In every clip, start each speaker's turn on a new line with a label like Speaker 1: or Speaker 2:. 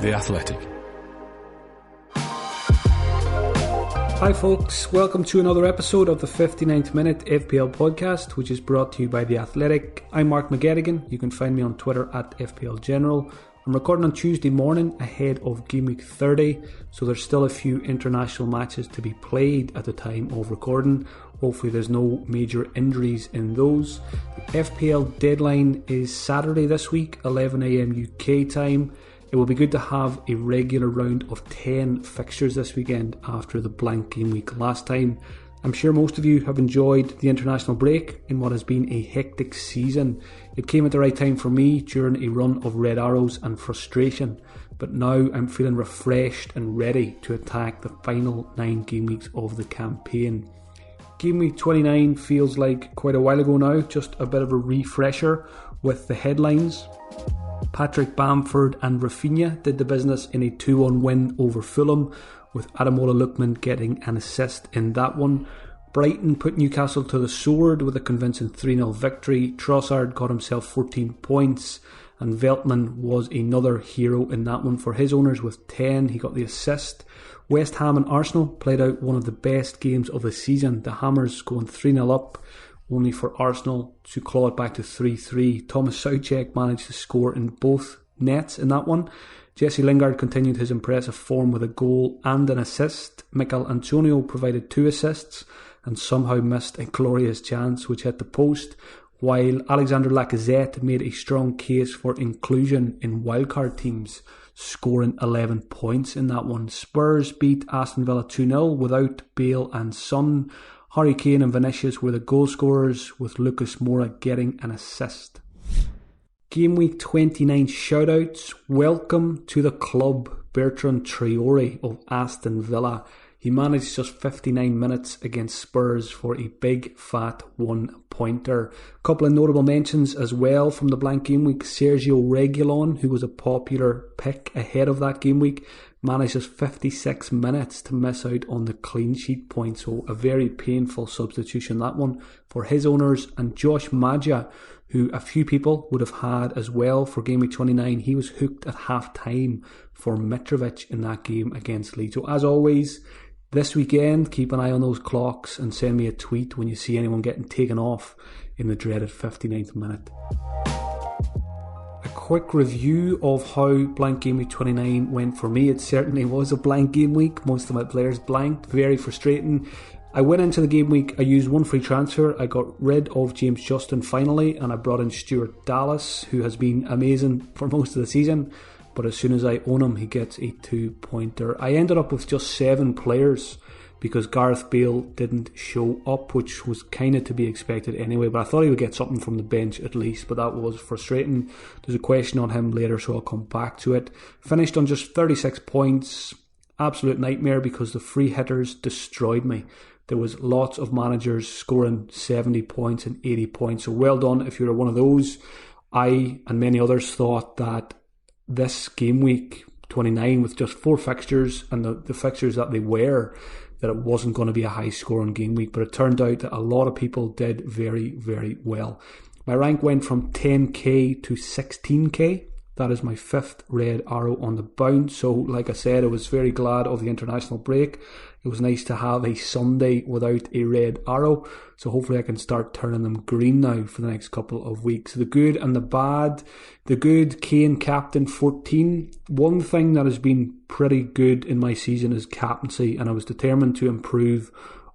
Speaker 1: The Athletic.
Speaker 2: Hi folks, welcome to another episode of the 59th Minute FPL podcast, which is brought to you by The Athletic. I'm Mark McGettigan. You can find me on Twitter at FPL General. I'm recording on Tuesday morning ahead of Gameweek 30, so there's still a few international matches to be played at the time of recording. Hopefully there's no major injuries in those. The FPL deadline is Saturday this week, 11 AM UK time. It will be good to have a regular round of 10 fixtures this weekend after the blank game week last time. I'm sure most of you have enjoyed the international break in what has been a hectic season. It came at the right time for me during a run of red arrows and frustration, but now I'm feeling refreshed and ready to attack the final 9 game weeks of the campaign. Game week 29 feels like quite a while ago now, just a bit of a refresher with the headlines. Patrick Bamford and Rafinha did the business in a 2-1 win over Fulham, with Ademola Lookman getting an assist in that one. Brighton put Newcastle to the sword with a convincing 3-0 victory. Trossard got himself 14 points, and Veltman was another hero in that one for his owners with 10. He got the assist. West Ham and Arsenal played out one of the best games of the season. The Hammers going 3-0 up, only for Arsenal to claw it back to 3-3. Thomas Soucek managed to score in both nets in that one. Jesse Lingard continued his impressive form with a goal and an assist. Mikel Antonio provided 2 assists and somehow missed a glorious chance which hit the post, while Alexander Lacazette made a strong case for inclusion in wildcard teams, scoring 11 points in that one. Spurs beat Aston Villa 2-0 without Bale and Son. Harry Kane and Vinicius were the goal scorers, with Lucas Moura getting an assist. Game week 29 shoutouts. Welcome to the club, Bertrand Traore of Aston Villa. He managed just 59 minutes against Spurs for a big fat 1-pointer. Couple of notable mentions as well from the blank game week. Sergio Reguilon, who was a popular pick ahead of that game week, managed just 56 minutes to miss out on the clean sheet point. So a very painful substitution, that one, for his owners. And Josh Maja, who a few people would have had as well for game week 29. He was hooked at half time for Mitrovic in that game against Leeds. So as always, this weekend, keep an eye on those clocks and send me a tweet when you see anyone getting taken off in the dreaded 59th minute. A quick review of how blank game week 29 went for me. It certainly was a blank game week. Most of my players blanked. Very frustrating. I went into the game week, I used one free transfer. I got rid of James Justin finally, and I brought in Stuart Dallas, who has been amazing for most of the season. But as soon as I own him, he gets a 2-pointer. I ended up with just 7 players because Gareth Bale didn't show up, which was kind of to be expected anyway. But I thought he would get something from the bench at least, but that was frustrating. There's a question on him later, so I'll come back to it. Finished on just 36 points. Absolute nightmare because the free hitters destroyed me. There was lots of managers scoring 70 points and 80 points. So well done if you're one of those. I and many others thought that this game week 29 with just 4 fixtures and the fixtures that they were, that it wasn't going to be a high scoring game week, but it turned out that a lot of people did very, very well. My rank went from 10k to 16k. That is my 5th red arrow on the bounce. So like I said, I was very glad of the international break. It was nice to have a Sunday without a red arrow. So hopefully I can start turning them green now for the next couple of weeks. The good and the bad. The good, Kane captain 14. One thing that has been pretty good in my season is captaincy, and I was determined to improve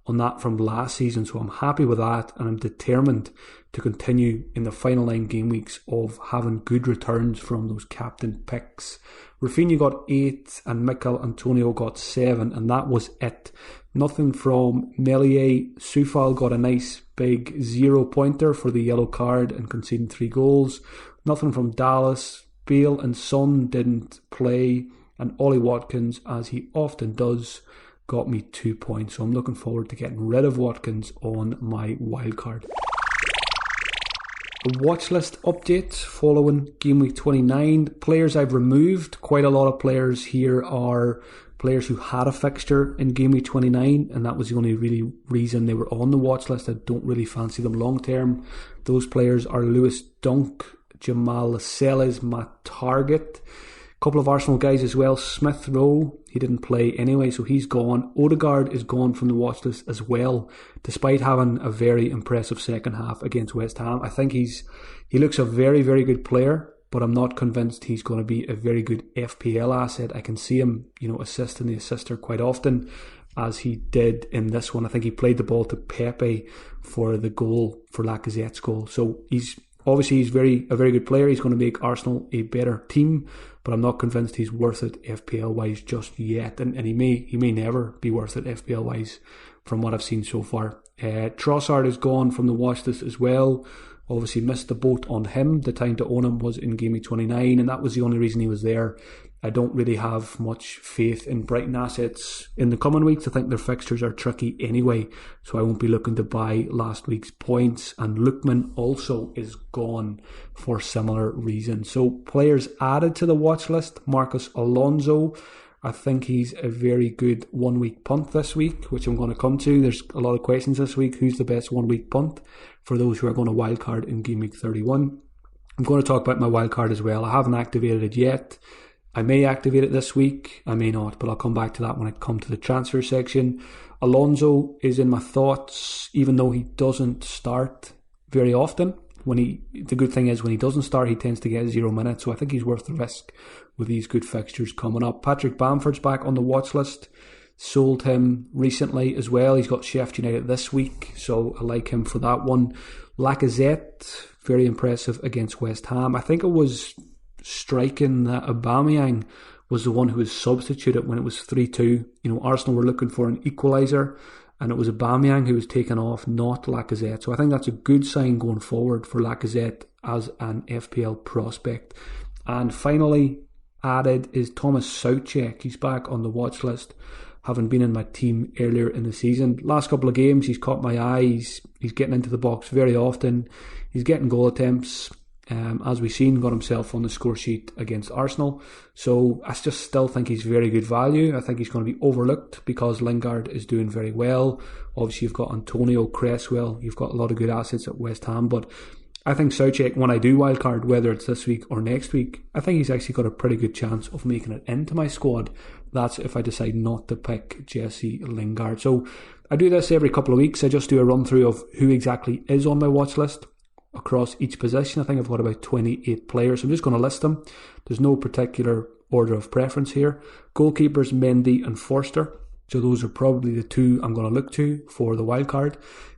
Speaker 2: on that from last season. So I'm happy with that, and I'm determined to continue in the final 9 game weeks of having good returns from those captain picks. Rafinha got 8 and Mikel Antonio got 7, and that was it. Nothing from Melier. Soufal got a nice big 0-pointer for the yellow card and conceding 3 goals. Nothing from Dallas. Bale and Son didn't play, and Ollie Watkins, as he often does, got me 2 points. So I'm looking forward to getting rid of Watkins on my wildcard. A watch list update following game week 29. Players I've removed. Quite a lot of players here are players who had a fixture in game week 29, and that was the only really reason they were on the watch list. I don't really fancy them long term. Those players are Lewis Dunk, Jamal Lascelles, Matt Target, couple of Arsenal guys as well. Smith Rowe, he didn't play anyway, so he's gone. Odegaard is gone from the watch list as well, despite having a very impressive second half against West Ham. I think he looks a very, very good player, but I'm not convinced he's going to be a very good FPL asset. I can see him, assisting the assister quite often, as he did in this one. I think he played the ball to Pepe for the goal, for Lacazette's goal. So he's a very good player. He's going to make Arsenal a better team, but I'm not convinced he's worth it FPL wise just yet, and he may never be worth it FPL wise from what I've seen so far. Trossard is gone from the watch list as well. Obviously missed the boat on him. The time to own him was in Gameweek 29, and that was the only reason he was there. I don't really have much faith in Brighton assets in the coming weeks. I think their fixtures are tricky anyway, so I won't be looking to buy last week's points. And Lookman also is gone for similar reasons. So players added to the watch list: Marcos Alonso. I think he's a very good 1 week punt this week, which I'm going to come to. There's a lot of questions this week. Who's the best 1 week punt for those who are going to wildcard in Game Week 31? I'm going to talk about my wildcard as well. I haven't activated it yet. I may activate it this week, I may not, but I'll come back to that when I come to the transfer section. Alonso is in my thoughts, even though he doesn't start very often. The good thing is when he doesn't start, he tends to get 0 minutes, so I think he's worth the risk with these good fixtures coming up. Patrick Bamford's back on the watch list. Sold him recently as well. He's got Sheffield United this week, so I like him for that one. Lacazette, very impressive against West Ham. I think it was striking that Aubameyang was the one who was substituted when it was 3-2. Arsenal were looking for an equaliser, and it was Aubameyang who was taken off, not Lacazette. So I think that's a good sign going forward for Lacazette as an FPL prospect. And finally added is Thomas Soucek. He's back on the watch list, having been in my team earlier in the season. Last couple of games he's caught my eye. He's getting into the box very often. He's getting goal attempts. As we've seen, got himself on the score sheet against Arsenal. So I just still think he's very good value. I think he's going to be overlooked because Lingard is doing very well. Obviously, you've got Antonio, Cresswell. You've got a lot of good assets at West Ham. But I think Soucek, when I do wildcard, whether it's this week or next week, I think he's actually got a pretty good chance of making it into my squad. That's if I decide not to pick Jesse Lingard. So I do this every couple of weeks. I just do a run through of who exactly is on my watch list across each position. I think I've got about 28 players. I'm just going to list them. There's no particular order of preference here. Goalkeepers, Mendy and Forster. So those are probably the two I'm going to look to for the wildcard.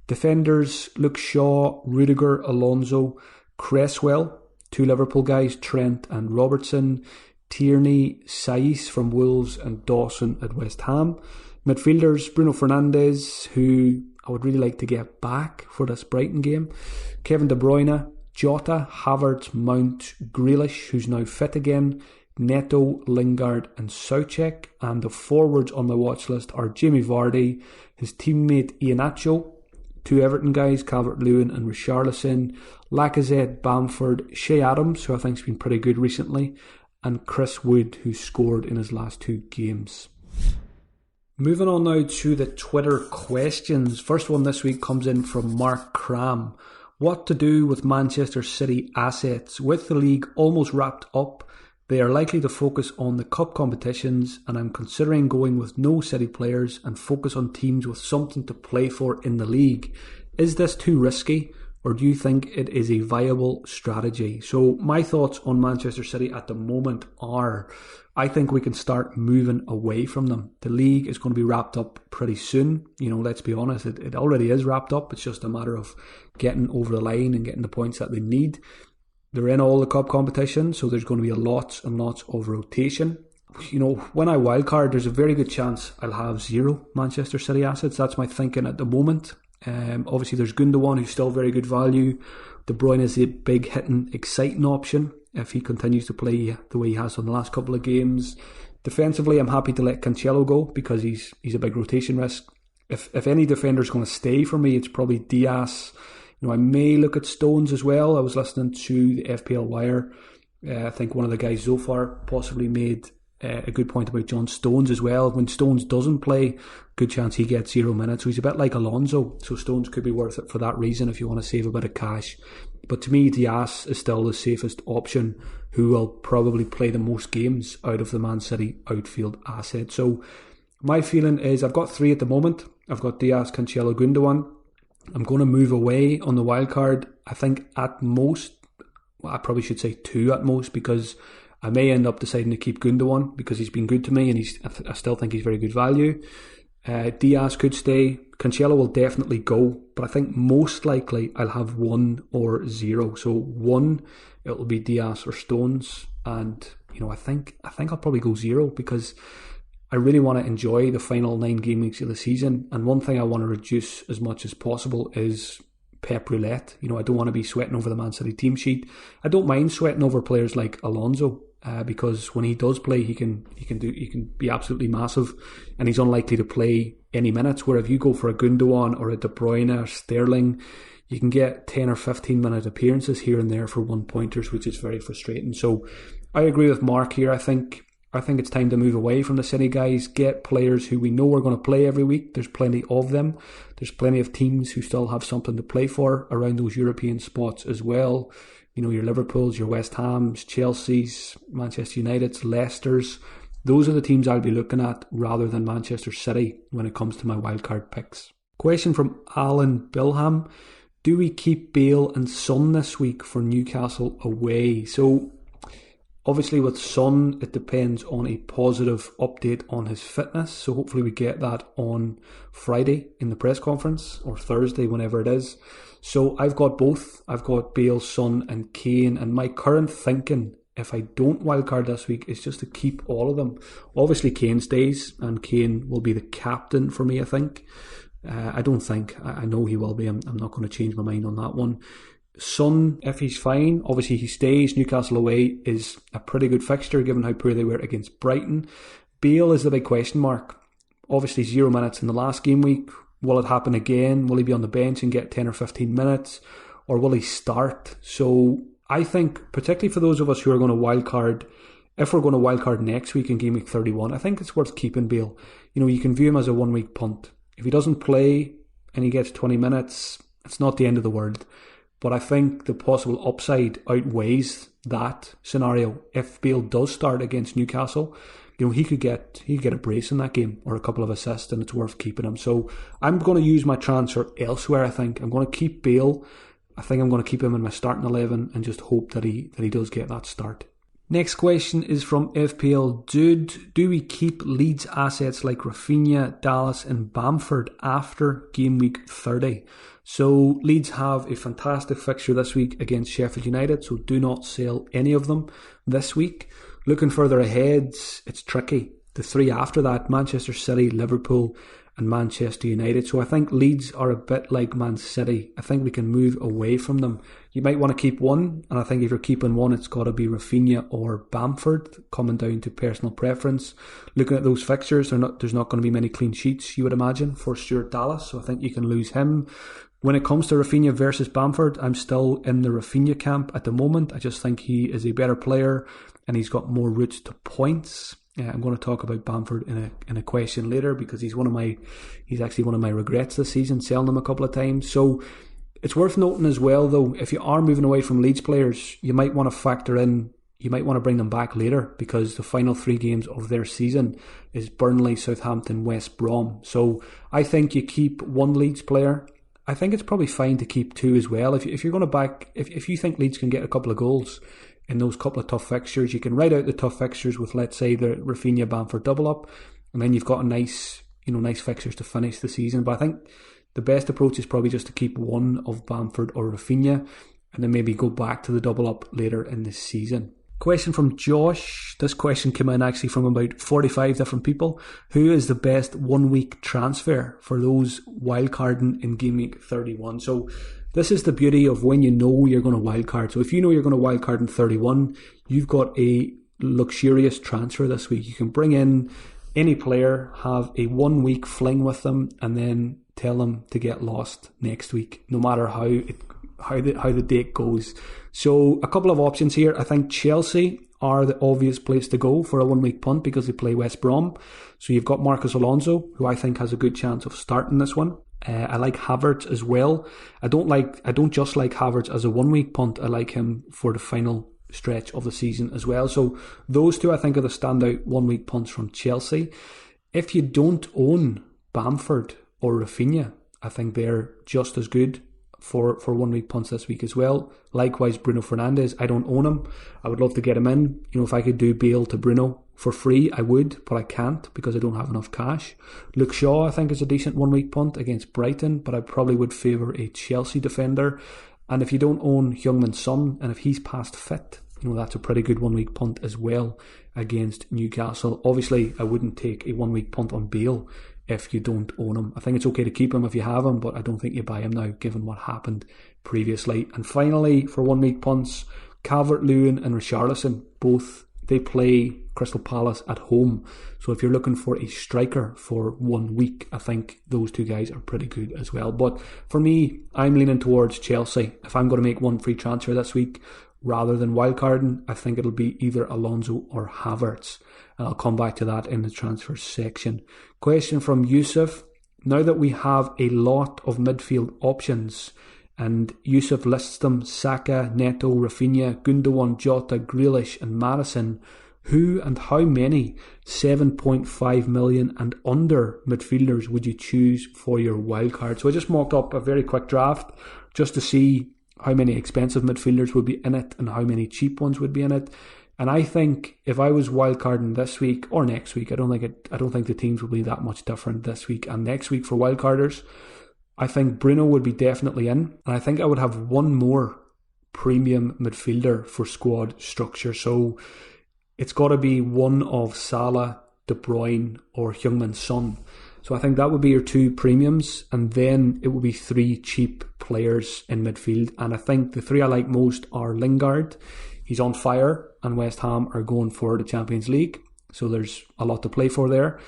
Speaker 2: Defenders, Luke Shaw, Rudiger, Alonso, Cresswell. Two Liverpool guys, Trent and Robertson. Tierney, Saiss from Wolves and Dawson at West Ham. Midfielders, Bruno Fernandes, who I would really like to get back for this Brighton game. Kevin De Bruyne, Jota, Havertz, Mount, Grealish, who's now fit again, Neto, Lingard and Soucek. And the forwards on my watch list are Jamie Vardy, his teammate Iheanacho, two Everton guys, Calvert-Lewin and Richarlison, Lacazette, Bamford, Shea Adams, who I think's been pretty good recently, and Chris Wood, who scored in his last two games. Moving on now to the Twitter questions. First one this week comes in from Mark Cram. What to do with Manchester City assets? With the league almost wrapped up, they are likely to focus on the cup competitions, and I'm considering going with no City players and focus on teams with something to play for in the league. Is this too risky, or do you think it is a viable strategy? So my thoughts on Manchester City at the moment are, I think we can start moving away from them. The league is going to be wrapped up pretty soon. Let's be honest, it already is wrapped up. It's just a matter of getting over the line and getting the points that they need. They're in all the cup competitions, so there's going to be lots and lots of rotation. When I wildcard, there's a very good chance I'll have 0 Manchester City assets. That's my thinking at the moment. Obviously, there's Gundogan, who's still very good value. De Bruyne is a big hitting, exciting option if he continues to play the way he has on the last couple of games. Defensively, I'm happy to let Cancelo go because he's a big rotation risk. If any defender's going to stay for me, it's probably Diaz. I may look at Stones as well. I was listening to the FPL Wire. I think one of the guys, Zofar, possibly made a good point about John Stones as well. When Stones doesn't play, good chance he gets 0 minutes. So he's a bit like Alonso. So Stones could be worth it for that reason if you want to save a bit of cash But to me, Diaz is still the safest option, who will probably play the most games out of the Man City outfield asset. So my feeling is I've got 3 at the moment. I've got Diaz, Cancelo, Gundogan. I'm going to move away on the wild card. I think at most, I probably should say 2 at most, because I may end up deciding to keep Gundogan because he's been good to me and I still think he's very good value. Diaz could stay. Cancelo will definitely go, but I think most likely I'll have 1 or 0. So 1, it'll be Diaz or Stones, and I think I'll probably go 0 because I really want to enjoy the final 9 game weeks of the season. And one thing I want to reduce as much as possible is Pep roulette. I don't want to be sweating over the Man City team sheet. I don't mind sweating over players like Alonso. Because when he does play, he can be absolutely massive, and he's unlikely to play any minutes. Where if you go for a Gundogan or a De Bruyne or Sterling, you can get 10 or 15 minute appearances here and there for 1-pointers, which is very frustrating. So I agree with Mark here. I think it's time to move away from the City guys, get players who we know are going to play every week. There's plenty of them. There's plenty of teams who still have something to play for around those European spots as well. Your Liverpools, your West Hams, Chelsea's, Manchester United's, Leicester's. Those are the teams I'll be looking at rather than Manchester City when it comes to my wildcard picks. Question from Alan Bilham. Do we keep Bale and Son this week for Newcastle away? So obviously with Son, it depends on a positive update on his fitness. So hopefully we get that on Friday in the press conference, or Thursday, whenever it is. So I've got both. I've got Bale, Son and Kane. And my current thinking, if I don't wildcard this week, is just to keep all of them. Obviously Kane stays, and Kane will be the captain for me, I think. I know he will be. I'm not going to change my mind on that one. Son, if he's fine, obviously he stays. Newcastle away is a pretty good fixture given how poor they were against Brighton. Bale is the big question mark. Obviously 0 minutes in the last game week. Will it happen again? Will he be on the bench and get 10 or 15 minutes? Or will he start? So I think, particularly for those of us who are going to wildcard, if we're going to wildcard next week in Game Week 31, I think it's worth keeping Bale. You can view him as a 1 week punt. If he doesn't play and he gets 20 minutes, it's not the end of the world. But I think the possible upside outweighs that scenario. If Bale does start against Newcastle, he could get a brace in that game or a couple of assists, and it's worth keeping him. So I'm going to use my transfer elsewhere. I think I'm going to keep Bale. I think I'm going to keep him in my starting 11 and just hope that he does get that start. Next question is from FPL Dude. Do we keep Leeds assets like Rafinha, Dallas and Bamford after game week 30? So Leeds have a fantastic fixture this week against Sheffield United, so do not sell any of them this week. Looking further ahead, it's tricky. The 3 after that, Manchester City, Liverpool and Manchester United. So I think Leeds are a bit like Man City. I think we can move away from them. You might want to keep one, and I think if you're keeping one, it's got to be Rafinha or Bamford, coming down to personal preference. Looking at those fixtures, there's not going to be many clean sheets, you would imagine, for Stuart Dallas, so I think you can lose him. When it comes to Rafinha versus Bamford, I'm still in the Rafinha camp at the moment. I just think he is a better player and he's got more routes to points. I'm going to talk about Bamford in a question later because he's actually one of my regrets this season, selling him a couple of times. So it's worth noting as well, though, if you are moving away from Leeds players, you might want to factor in, you might want to bring them back later because the final 3 games of their season is Burnley, Southampton, West Brom. So I think you keep 1 Leeds player. I think it's probably fine to keep 2 as well. If you're going to back, if you think Leeds can get a couple of goals in those couple of tough fixtures, you can write out the tough fixtures with, let's say, the Rafinha Bamford double up, and then you've got a nice fixtures to finish the season. But I think the best approach is probably just to keep 1 of Bamford or Rafinha, and then maybe go back to the double up later in the season. Question from Josh. This question came in actually from about 45 different people. Who is the best 1 week transfer for those wildcarding in Game Week 31? So this is the beauty of when you know you're going to wildcard. So if you know you're going to wildcard in 31, you've got a luxurious transfer this week. You can bring in any player, have a 1 week fling with them, and then tell them to get lost next week, no matter how the date goes. So a couple of options here. I think Chelsea are the obvious place to go for a 1 week punt because they play West Brom. So you've got Marcos Alonso, who I think has a good chance of starting this one. I like Havertz as well. I don't just like Havertz as a 1 week punt. I like him for the final stretch of the season as well. So those two I think are the standout 1 week punts from Chelsea. If you don't own Bamford or Rafinha, I think they're just as good for 1 week punts this week as well. Likewise, Bruno Fernandes, I don't own him. I would love to get him in. If I could do Bale to Bruno for free, I would, but I can't because I don't have enough cash. Luke Shaw, I think, is a decent 1 week punt against Brighton, but I probably would favour a Chelsea defender. And if you don't own Heung-min Son, and if he's past fit, that's a pretty good 1 week punt as well against Newcastle. Obviously, I wouldn't take a 1 week punt on Bale if you don't own him. I think it's okay to keep him if you have him, but I don't think you buy him now given what happened previously. And finally, for 1 week punts, Calvert-Lewin and Richarlison, both, they play Crystal Palace at home. So if you're looking for a striker for 1 week, I think those two guys are pretty good as well. But for me, I'm leaning towards Chelsea. If I'm going to make one free transfer this week, rather than wildcarding, I think it'll be either Alonso or Havertz. And I'll come back to that in the transfer section. Question from Yusuf. Now that we have a lot of midfield options, and Yusuf lists them: Saka, Neto, Rafinha, Gundogan, Jota, Grealish and Maddison, who and how many 7.5 million and under midfielders would you choose for your wildcard? So I just mocked up a very quick draft just to see how many expensive midfielders would be in it and how many cheap ones would be in it. And I think if I was wildcarding this week or next week, I don't think the teams will be that much different this week and next week for wildcarders. I think Bruno would be definitely in, and I think I would have one more premium midfielder for squad structure. So it's got to be one of Salah, De Bruyne or Heung-min Son. So I think that would be your two premiums, and then it would be three cheap players in midfield. And I think the three I like most are Lingard. He's on fire, and West Ham are going for the Champions League, so there's a lot to play for there.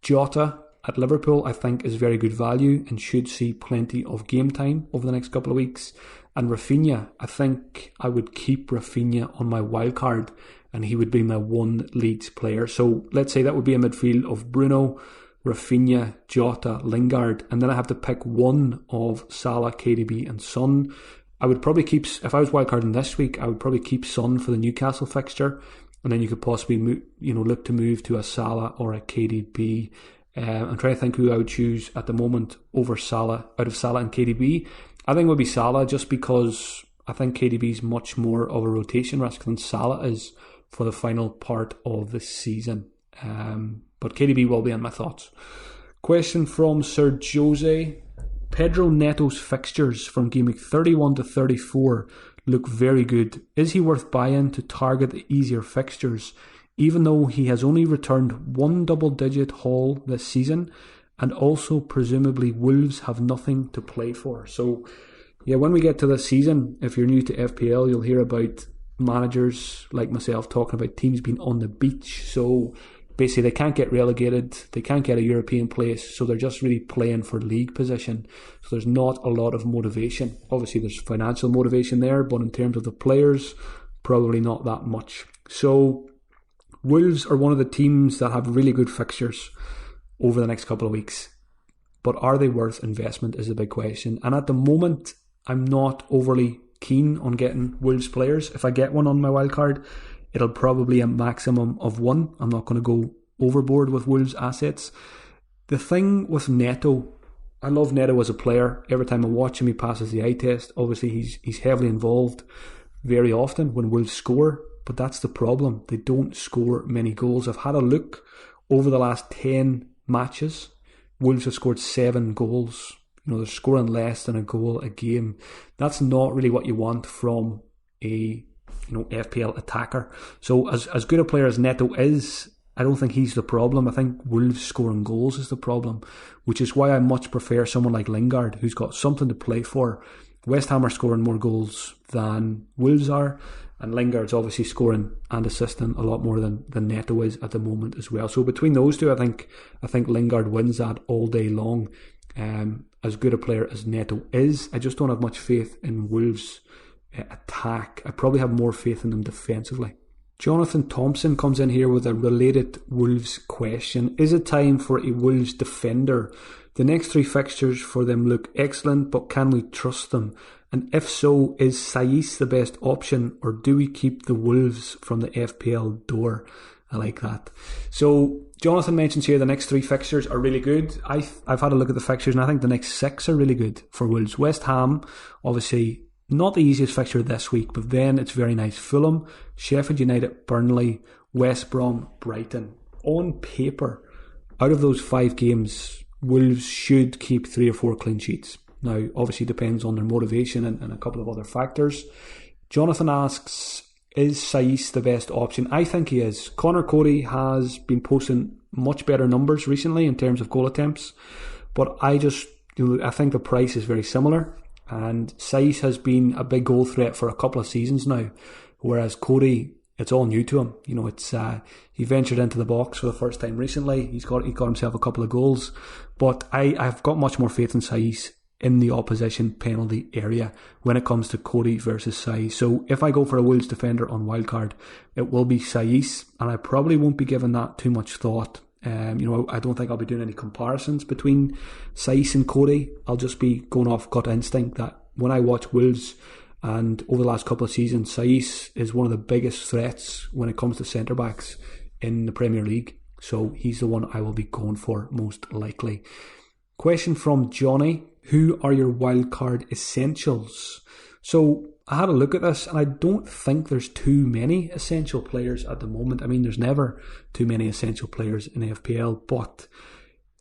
Speaker 2: Jota at Liverpool, I think, is very good value and should see plenty of game time over the next couple of weeks. And Rafinha, I think I would keep Rafinha on my wildcard, and he would be my one Leeds player. So let's say that would be a midfield of Bruno, Rafinha, Jota, Lingard, and then I have to pick one of Salah, KDB and Son. I would probably keep, if I was wildcarding this week, I would probably keep Son for the Newcastle fixture, and then you could possibly look to move to a Salah or a KDB. I'm trying to think who I would choose at the moment over Salah, out of Salah and KDB. I think it would be Salah, just because I think KDB is much more of a rotation risk than Salah is for the final part of the season. But KDB will be in my thoughts. Question from Sir Jose. Pedro Neto's fixtures from Gameweek 31 to 34 look very good. Is he worth buying to target the easier fixtures, even though he has only returned one double-digit haul this season, and also presumably Wolves have nothing to play for? So, yeah, when we get to this season, if you're new to FPL, you'll hear about managers like myself talking about teams being on the beach. So basically they can't get relegated, they can't get a European place, so they're just really playing for league position. So there's not a lot of motivation. Obviously there's financial motivation there, but in terms of the players, probably not that much. So Wolves are one of the teams that have really good fixtures over the next couple of weeks, but are they worth investment is the big question. And at the moment, I'm not overly keen on getting Wolves players. If I get one on my wildcard, it'll probably be a maximum of one. I'm not going to go overboard with Wolves assets. The thing with Neto, I love Neto as a player. Every time I watch him, he passes the eye test. Obviously, he's heavily involved very often when Wolves score, but that's the problem. They don't score many goals. I've had a look over the last 10 matches. Wolves have scored 7 goals. They're scoring less than a goal a game. That's not really what you want from a FPL attacker. So as good a player as Neto is, I don't think he's the problem. I think Wolves scoring goals is the problem, which is why I much prefer someone like Lingard, who's got something to play for. West Ham are scoring more goals than Wolves are, and Lingard's obviously scoring and assisting a lot more than Neto is at the moment as well. So between those two, I think Lingard wins that all day long. As good a player as Neto is, I just don't have much faith in Wolves' attack. I probably have more faith in them defensively. Jonathan Thompson comes in here with a related Wolves question. Is it time for a Wolves defender The next 3 fixtures for them look excellent, but can we trust them? And if so, is Saiss the best option, or do we keep the Wolves from the FPL door? I like that. So Jonathan mentions here the next 3 fixtures are really good. I've had a look at the fixtures, and I think the next 6 are really good for Wolves. West Ham, obviously not the easiest fixture this week, but then it's very nice. Fulham, Sheffield United, Burnley, West Brom, Brighton. On paper, out of those 5 games, Wolves should keep 3 or 4 clean sheets. Now, obviously depends on their motivation and a couple of other factors. Jonathan asks, is Saiss the best option? I think he is. Connor Cody has been posting much better numbers recently in terms of goal attempts, but I think the price is very similar, and Saiss has been a big goal threat for a couple of seasons now, whereas Cody, it's all new to him. It's he ventured into the box for the first time recently. He got himself a couple of goals, but I've got much more faith in Saiss in the opposition penalty area when it comes to Cody versus Saiss. So if I go for a Wolves defender on wildcard, it will be Saiss, and I probably won't be giving that too much thought. I don't think I'll be doing any comparisons between Saiss and Cody. I'll just be going off gut instinct that when I watch Wolves, and over the last couple of seasons, Saiss is one of the biggest threats when it comes to centre-backs in the Premier League. So he's the one I will be going for most likely. Question from Johnny. Who are your wildcard essentials? So I had a look at this, and I don't think there's too many essential players at the moment. I mean, there's never too many essential players in FPL, but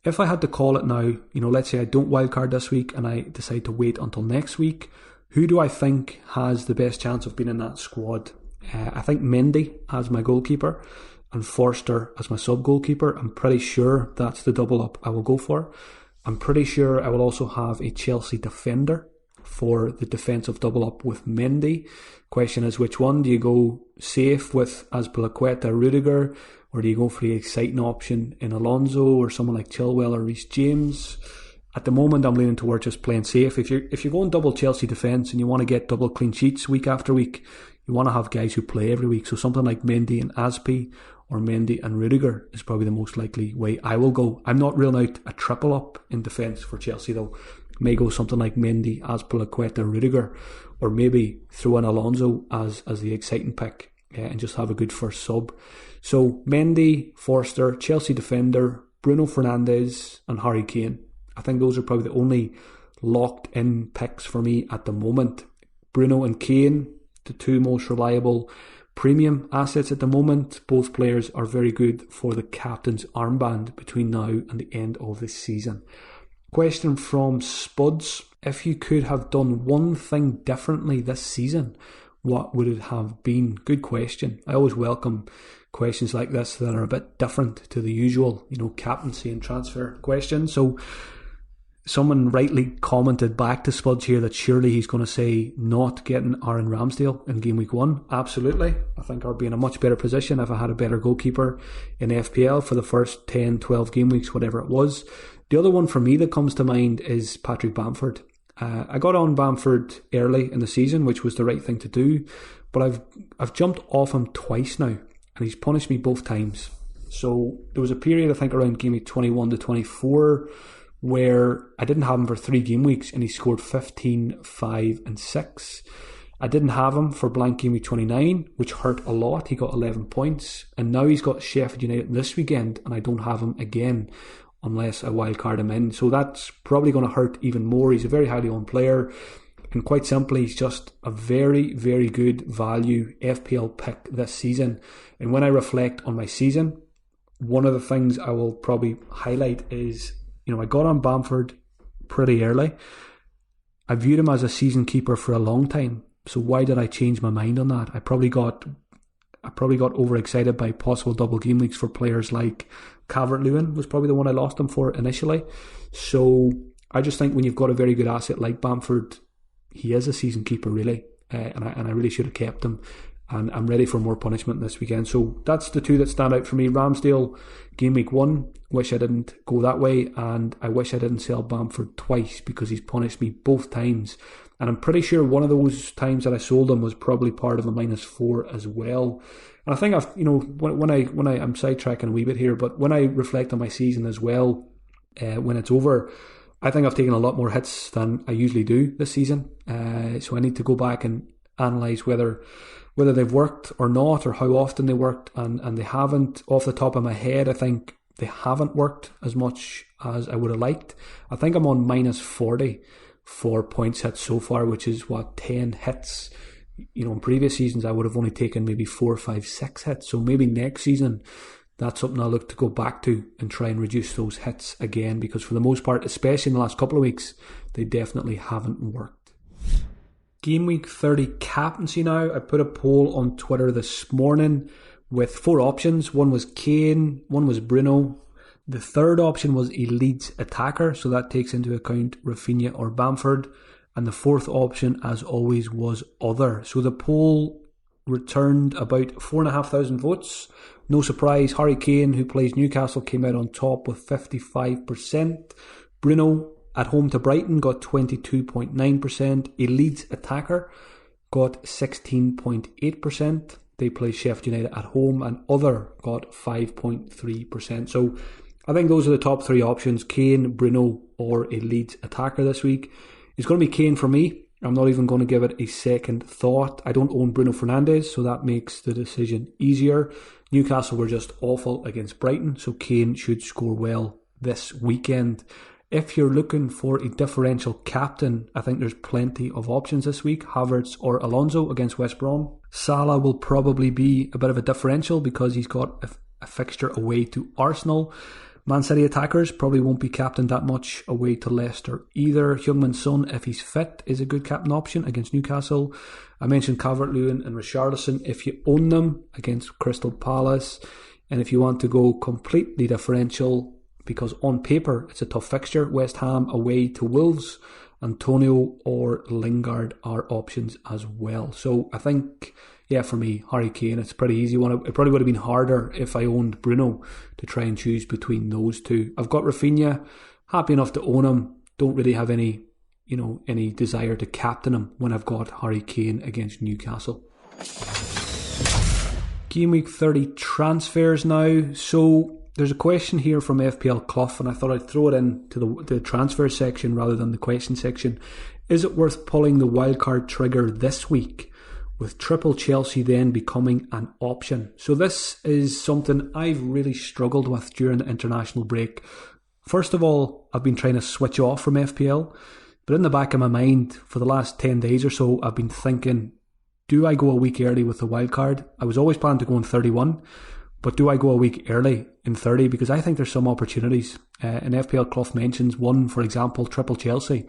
Speaker 2: if I had to call it now, let's say I don't wildcard this week and I decide to wait until next week, who do I think has the best chance of being in that squad? I think Mendy as my goalkeeper and Forster as my sub-goalkeeper. I'm pretty sure that's the double up I will go for. I'm pretty sure I will also have a Chelsea defender for the defensive double up with Mendy. Question is, which one? Do you go safe with Azpilicueta, Rudiger, or do you go for the exciting option in Alonso or someone like Chilwell or Reece James? At the moment, I'm leaning towards just playing safe. If you're going double Chelsea defence and you want to get double clean sheets week after week, you want to have guys who play every week. So something like Mendy and Azpi or Mendy and Rudiger is probably the most likely way I will go. I'm not ruling out a triple up in defence for Chelsea though. May go something like Mendy, Azpilicueta, Rudiger, or maybe throw in Alonso as the exciting pick and just have a good first sub. So Mendy, Forster, Chelsea defender, Bruno Fernandes and Harry Kane. I think those are probably the only locked in picks for me at the moment. Bruno and Kane, the 2 most reliable premium assets at the moment. Both players are very good for the captain's armband between now and the end of the season. Question from Spuds. If you could have done one thing differently this season, what would it have been? Good question. I always welcome questions like this that are a bit different to the usual, captaincy and transfer questions. So someone rightly commented back to Spuds here that surely he's going to say not getting Aaron Ramsdale in game week 1. Absolutely. I think I'd be in a much better position if I had a better goalkeeper in FPL for the first 10, 12 game weeks, whatever it was. The other one for me that comes to mind is Patrick Bamford. I got on Bamford early in the season, which was the right thing to do, but I've jumped off him twice now, and he's punished me both times. So there was a period, I think around game week 21 to 24, where I didn't have him for 3 game weeks and he scored 15, 5 and 6. I didn't have him for blank game week 29, which hurt a lot. He got 11 points, and now he's got Sheffield United this weekend and I don't have him again unless I wildcard him in. So that's probably going to hurt even more. He's a very highly owned player, and quite simply he's just a very, very good value FPL pick this season. And when I reflect on my season, one of the things I will probably highlight is, I got on Bamford pretty early. I viewed him as a season keeper for a long time. So why did I change my mind on that? I probably got overexcited by possible double game weeks for players like Calvert-Lewin was probably the one I lost him for initially. So I just think when you've got a very good asset like Bamford, he is a season keeper really, and I really should have kept him. And I'm ready for more punishment this weekend. So that's the 2 that stand out for me. Ramsdale, game week 1, wish I didn't go that way, and I wish I didn't sell Bamford twice because he's punished me both times. And I'm pretty sure one of those times that I sold him was probably part of a -4 as well. And I think I'm sidetracking a wee bit here, but when I reflect on my season as well, when it's over. I think I've taken a lot more hits than I usually do this season. So I need to go back and analyse whether they've worked or not, or how often they worked, and they haven't. Off the top of my head, I think they haven't worked as much as I would have liked. I think I'm on minus 40 for points hits so far, which is 10 hits. In previous seasons I would have only taken maybe 4, 5, 6 hits. So maybe next season that's something I'll look to go back to and try and reduce those hits again, because for the most part, especially in the last couple of weeks, they definitely haven't worked. Game week 30 captaincy now. I put a poll on Twitter this morning with 4 options. One was Kane, one was Bruno. The third option was a Leeds attacker, so that takes into account Rafinha or Bamford. And the fourth option, as always, was other. So the poll returned about 4,500 votes. No surprise, Harry Kane, who plays Newcastle, came out on top with 55%. Bruno, at home to Brighton, got 22.9%. A Leeds attacker got 16.8%. They play Sheffield United at home, and other got 5.3%. So I think those are the top 3 options: Kane, Bruno, or a Leeds attacker this week. It's going to be Kane for me. I'm not even going to give it a second thought. I don't own Bruno Fernandes, so that makes the decision easier. Newcastle were just awful against Brighton, so Kane should score well this weekend. If you're looking for a differential captain, I think there's plenty of options this week. Havertz or Alonso against West Brom. Salah will probably be a bit of a differential because he's got a fixture away to Arsenal. Man City attackers probably won't be captained that much away to Leicester either. Heung-min Son, if he's fit, is a good captain option against Newcastle. I mentioned Calvert-Lewin and Richarlison if you own them against Crystal Palace. And if you want to go completely differential, because on paper it's a tough fixture, West Ham away to Wolves, Antonio or Lingard are options as well. So I think, for me, Harry Kane, it's a pretty easy one. It probably would have been harder if I owned Bruno to try and choose between those two. I've got Rafinha, happy enough to own him. Don't really have any desire to captain him when I've got Harry Kane against Newcastle. Game week 30 transfers now. So there's a question here from FPL Clough, and I thought I'd throw it into the transfer section rather than the question section. Is it worth pulling the wildcard trigger this week, with triple Chelsea then becoming an option? So this is something I've really struggled with during the international break. First of all, I've been trying to switch off from FPL, but in the back of my mind for the last 10 days or so, I've been thinking, do I go a week early with the wildcard? I was always planning to go in 31, but do I go a week early in 30? Because I think there's some opportunities. And FPL Clough mentions one, for example, triple Chelsea.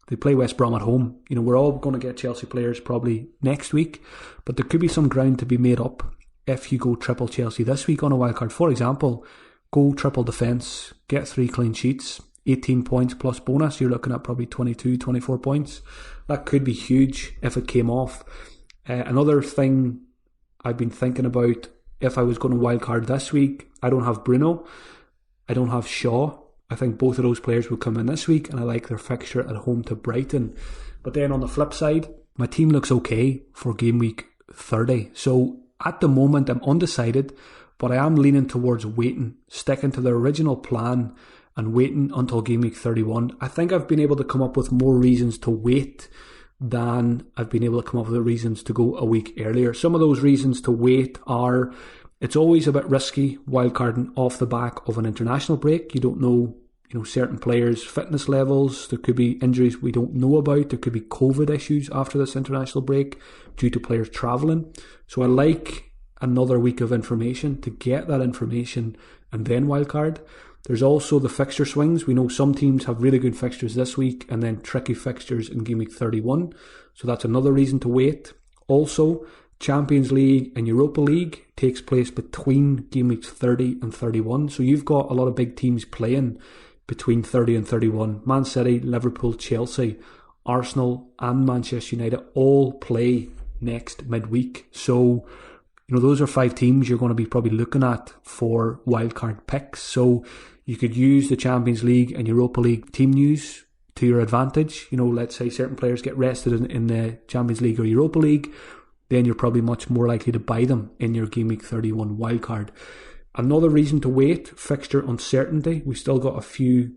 Speaker 2: They play West Brom at home. We're all going to get Chelsea players probably next week, but there could be some ground to be made up if you go triple Chelsea this week on a wildcard. For example, go triple defence, get 3 clean sheets, 18 points plus bonus. You're looking at probably 22, 24 points. That could be huge if it came off. Another thing I've been thinking about, if I was going to wildcard this week, I don't have Bruno, I don't have Shaw. I think both of those players will come in this week, and I like their fixture at home to Brighton. But then on the flip side, my team looks okay for game week 30. So at the moment, I'm undecided, but I am leaning towards waiting, sticking to the original plan and waiting until game week 31. I think I've been able to come up with more reasons to wait than I've been able to come up with the reasons to go a week earlier. Some of those reasons to wait are, it's always a bit risky wildcarding off the back of an international break. You don't know, certain players' fitness levels. There could be injuries we don't know about. There could be COVID issues after this international break due to players travelling. So I like another week of information to get that information and then wildcard. There's also the fixture swings. We know some teams have really good fixtures this week and then tricky fixtures in game week 31. So that's another reason to wait. Also, Champions League and Europa League takes place between game weeks 30 and 31. So you've got a lot of big teams playing between 30 and 31. Man City, Liverpool, Chelsea, Arsenal and Manchester United all play next midweek. So, those are 5 teams you're going to be probably looking at for wildcard picks. So you could use the Champions League and Europa League team news to your advantage. Let's say certain players get rested in the Champions League or Europa League, then you're probably much more likely to buy them in your Game Week 31 wildcard. Another reason to wait, fixture uncertainty. We've still got a few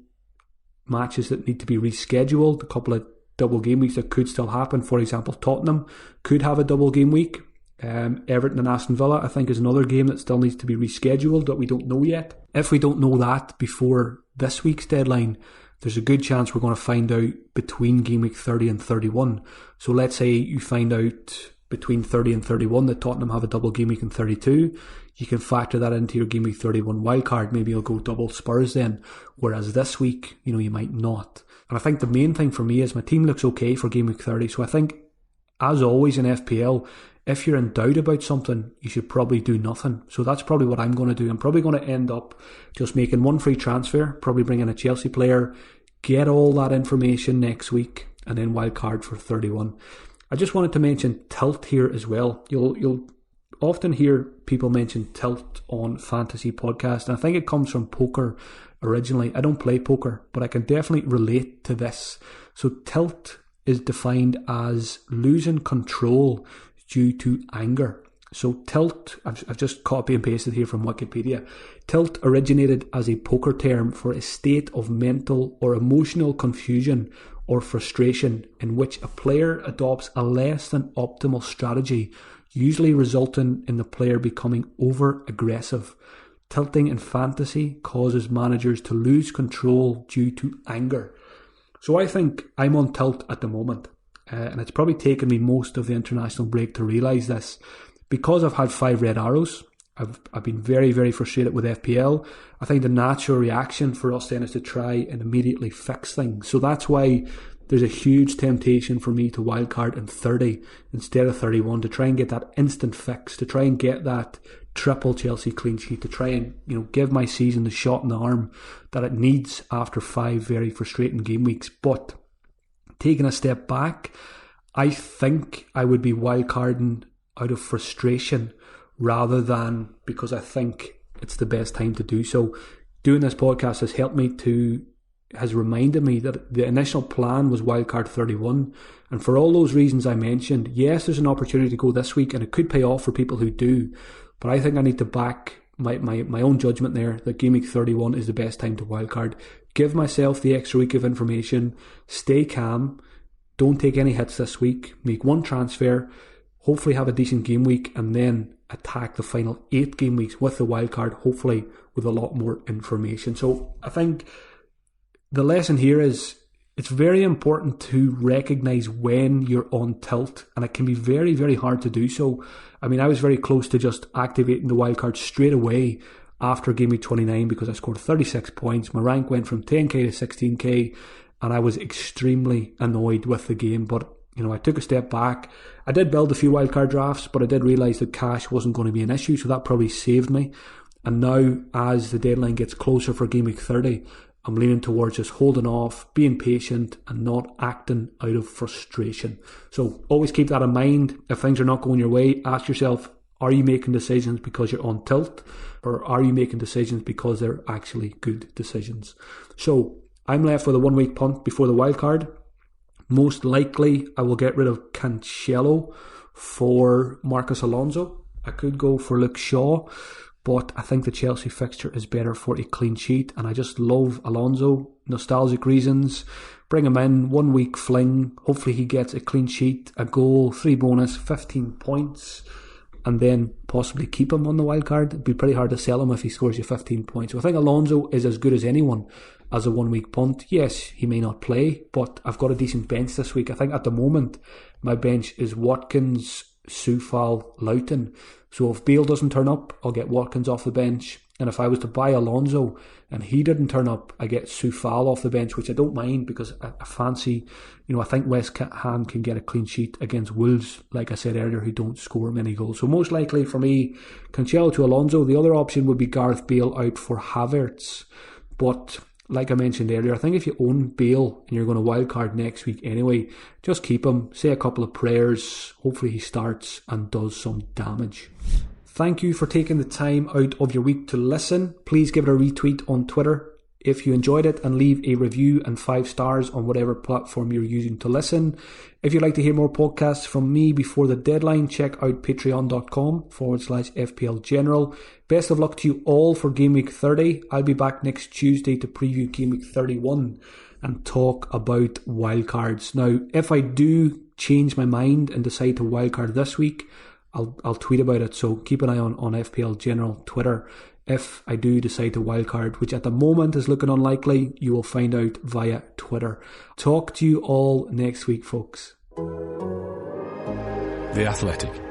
Speaker 2: matches that need to be rescheduled, a couple of double game weeks that could still happen. For example, Tottenham could have a double game week. Everton and Aston Villa, I think, is another game that still needs to be rescheduled that we don't know yet. If we don't know that before this week's deadline, there's a good chance we're going to find out between game week 30 and 31. So let's say you find out between 30 and 31 that Tottenham have a double game week in 32. You can factor that into your game week 31 wildcard. Maybe you'll go double Spurs then, whereas this week, you might not. And I think the main thing for me is my team looks okay for game week 30. So I think, as always in FPL, if you're in doubt about something, you should probably do nothing. So that's probably what I'm going to do. I'm probably going to end up just making one free transfer, probably bring in a Chelsea player, get all that information next week, and then wildcard for 31. I just wanted to mention tilt here as well. You'll often hear people mention tilt on fantasy podcasts, and I think it comes from poker originally. I don't play poker, but I can definitely relate to this. So tilt is defined as losing control due to anger. So tilt, I've just copy and pasted here from Wikipedia. Tilt originated as a poker term for a state of mental or emotional confusion or frustration in which a player adopts a less than optimal strategy, usually resulting in the player becoming over-aggressive. Tilting in fantasy causes managers to lose control due to anger. So I think I'm on tilt at the moment. And it's probably taken me most of the international break to realise this. Because I've had 5 red arrows, I've been very, very frustrated with FPL. I think the natural reaction for us then is to try and immediately fix things. So that's why there's a huge temptation for me to wildcard in 30 instead of 31, to try and get that instant fix, to try and get that triple Chelsea clean sheet, to try and give my season the shot in the arm that it needs after 5 very frustrating game weeks. But taking a step back, I think I would be wildcarding out of frustration rather than because I think it's the best time to do so. Doing this podcast has reminded me that the initial plan was wildcard 31, and for all those reasons I mentioned, yes, there's an opportunity to go this week and it could pay off for people who do, but I think I need to back my own judgment there that game week 31 is the best time to wildcard. Give myself the extra week of information, stay calm, don't take any hits this week, make one transfer, hopefully have a decent game week, and then attack the final 8 game weeks with the wildcard, hopefully with a lot more information. So I think the lesson here is it's very important to recognise when you're on tilt, and it can be very, very hard to do so. I mean, I was very close to just activating the wildcard straight away after game week 29 because I scored 36 points. My rank went from 10k to 16k, and I was extremely annoyed with the game. But I took a step back. I did build a few wildcard drafts, but I did realise that cash wasn't going to be an issue, so that probably saved me. And now, as the deadline gets closer for game week 30, I'm leaning towards just holding off, being patient, and not acting out of frustration. So always keep that in mind. If things are not going your way, ask yourself, are you making decisions because you're on tilt, or are you making decisions because they're actually good decisions? So I'm left with a 1 week punt before the wildcard. Most likely, I will get rid of Cancelo for Marcus Alonso. I could go for Luke Shaw, but I think the Chelsea fixture is better for a clean sheet, and I just love Alonso. Nostalgic reasons. Bring him in, 1 week fling. Hopefully he gets a clean sheet, a goal, 3 bonus, 15 points, and then possibly keep him on the wildcard. It'd be pretty hard to sell him if he scores you 15 points. So I think Alonso is as good as anyone as a 1 week punt. Yes, he may not play, but I've got a decent bench this week. I think at the moment my bench is Watkins, Soufal, Loughton. So if Bale doesn't turn up, I'll get Watkins off the bench. And if I was to buy Alonso and he didn't turn up, I get Soufal off the bench, which I don't mind because I fancy, I think West Ham can get a clean sheet against Wolves, like I said earlier, who don't score many goals. So most likely for me, Cancelo to Alonso. The other option would be Gareth Bale out for Havertz. But like I mentioned earlier, I think if you own Bale and you're going to wildcard next week anyway, just keep him, say a couple of prayers, hopefully he starts and does some damage. Thank you for taking the time out of your week to listen. Please give it a retweet on Twitter if you enjoyed it, and leave a review and 5 stars on whatever platform you're using to listen. If you'd like to hear more podcasts from me before the deadline, check out patreon.com/FPL General. Best of luck to you all for Gameweek 30. I'll be back next Tuesday to preview Gameweek 31 and talk about wildcards. Now, if I do change my mind and decide to wildcard this week, I'll tweet about it, so keep an eye on FPL General Twitter. If I do decide to wildcard, which at the moment is looking unlikely, you will find out via Twitter. Talk to you all next week, folks.
Speaker 1: The Athletic.